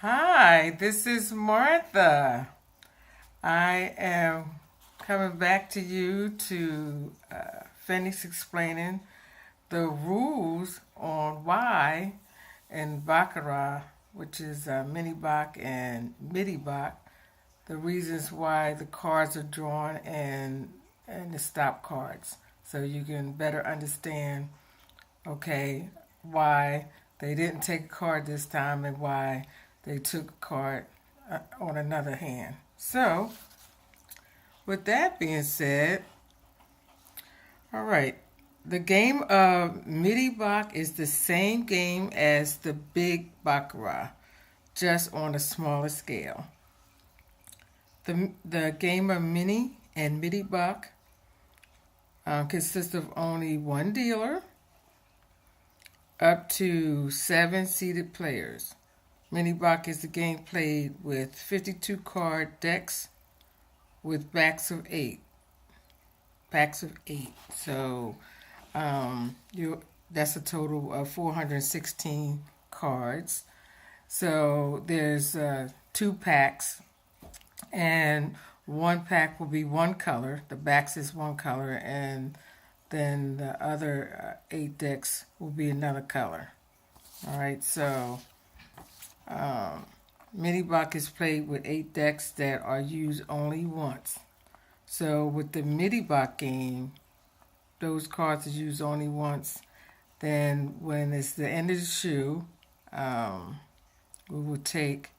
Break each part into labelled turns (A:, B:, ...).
A: Hi, this is Martha. I am coming back to you to finish explaining the rules on why in Baccarat, which is Mini Bac and Midi Bac, the reasons why the cards are drawn and the stop cards. So you can better understand, okay, why they didn't take a card this time and why they took a card on another hand. So, with that being said, all right, the game of Midi Bac is the same game as the big Baccarat, just on a smaller scale. The game of Mini and Midi Bac consists of only one dealer, up to 7 seated players. Mini Bach is a game played with 52 card decks with backs of 8. Packs of 8. So you that's a total of 416 cards. So there's 2 packs, and one pack will be one color. The backs is one color, and then the other 8 decks will be another color. All right, so Mini Bach is played with 8 decks that are used only once. So with the Midi Bach game, those cards are used only once. Then when it's the end of the shoe, we will take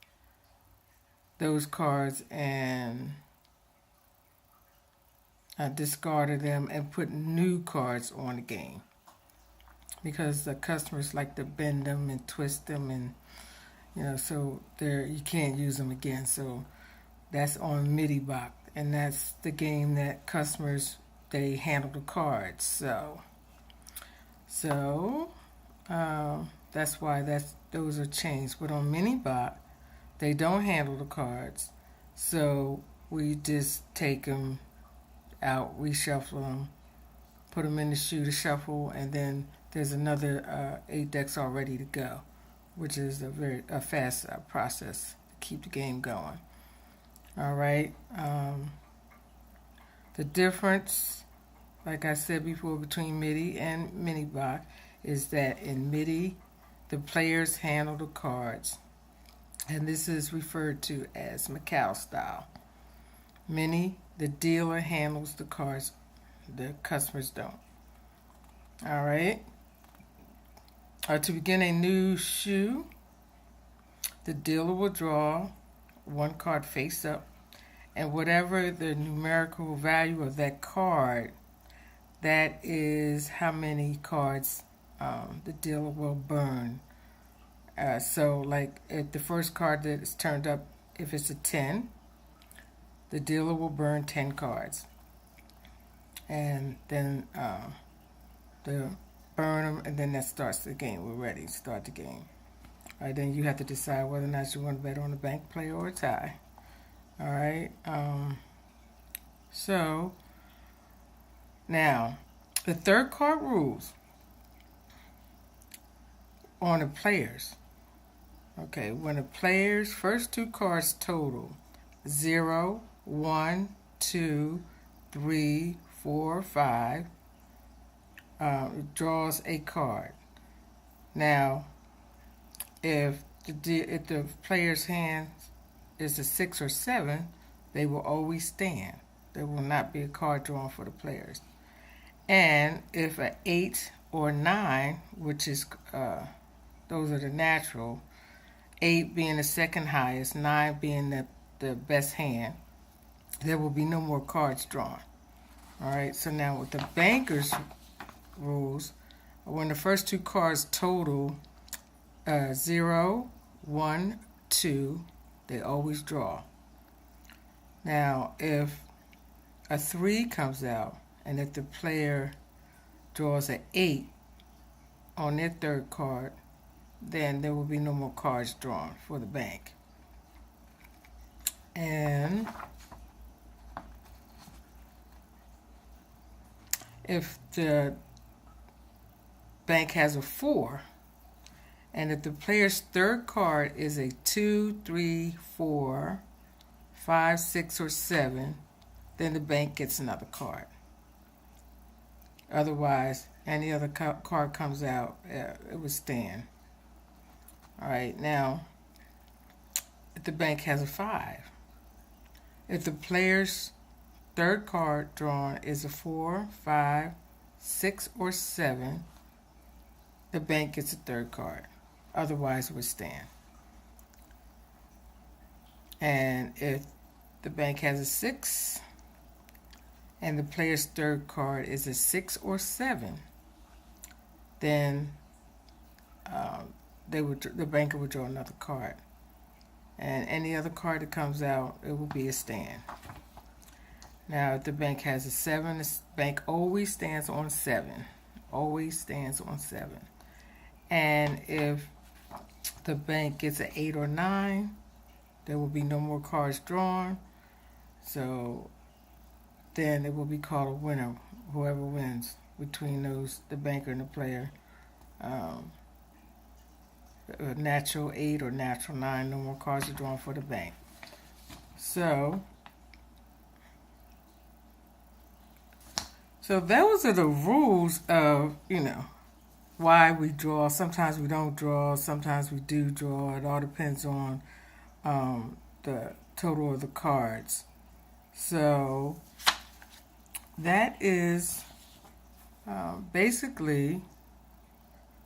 A: those cards and discarded them and put new cards on the game, because the customers like to bend them and twist them, and so there you can't use them again. So that's on Midi Bach, and that's the game that customers, they handle the cards. So that's why those are changed. But on Mini Bach, they don't handle the cards, so we just take them out, reshuffle them, put them in the shoe to shuffle, and then there's another 8 decks all ready to go, which is a fast process to keep the game going. All right. The difference, like I said before, between Midi and Mini Bach is that in Midi, the players handle the cards, and this is referred to as Macau style. Mini, the dealer handles the cards, the customers don't. All right. To begin a new shoe, the dealer will draw one card face up, and whatever the numerical value of that card, that is how many cards the dealer will burn. So, like if the first card that is turned up, if it's a 10, the dealer will burn 10 cards. And then they'll burn them, and then that starts the game. We're ready to start the game. All right, then you have to decide whether or not you want to bet on a bank play or a tie. All right. So now the third card rules on the players. Okay, when the players' first 2 cards total 0, 1, 2, 3, 4, 5, it draws a card. Now, if the player's hand is a 6 or 7, they will always stand. There will not be a card drawn for the players. And if an 8 or 9, which is those are the natural, 8 being the second highest, 9 being the best hand, there will be no more cards drawn. All right, so now with the bankers rules, when the first 2 cards total 0, 1, 2, they always draw. Now, if a 3 comes out, and if the player draws an 8 on their third card, then there will be no more cards drawn for the bank. And if the bank has a 4 And if the player's third card is a 2, 3, 4, 5, 6, or 7, then the bank gets another card. Otherwise, any other card comes out, it would stand. All right, now, if the bank has a 5, if the player's third card drawn is a 4, 5, 6, or 7, the bank gets a third card. Otherwise, it would stand. And if the bank has a 6 and the player's third card is a 6 or 7, then the banker would draw another card. And any other card that comes out, it will be a stand. Now, if the bank has a 7, the bank always stands on 7. Always stands on 7. And if the bank gets an 8 or 9, there will be no more cards drawn. So then it will be called a winner, whoever wins between the banker and the player. A natural 8 or natural 9, no more cards are drawn for the bank. So those are the rules of, why we draw. Sometimes we don't draw, sometimes we do draw. It all depends on the total of the cards. So that is basically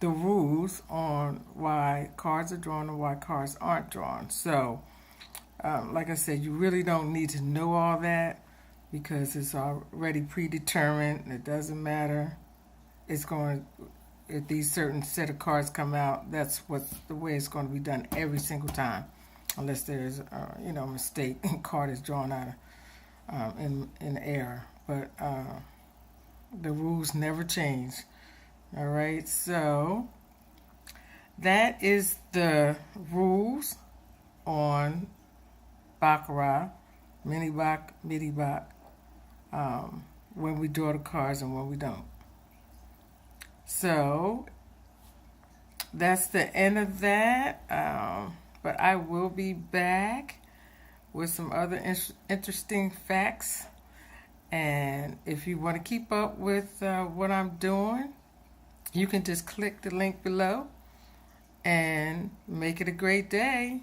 A: the rules on why cards are drawn and why cards aren't drawn. So like I said, you really don't need to know all that because it's already predetermined. It doesn't matter. If these certain set of cards come out, that's the way it's going to be done every single time, unless there's a mistake and card is drawn out in error. But the rules never change. All right, so that is the rules on Baccarat, Midi Baccarat, when we draw the cards and when we don't. So that's the end of that. But I will be back with some other interesting facts. And if you want to keep up with what I'm doing, you can just click the link below and make it a great day.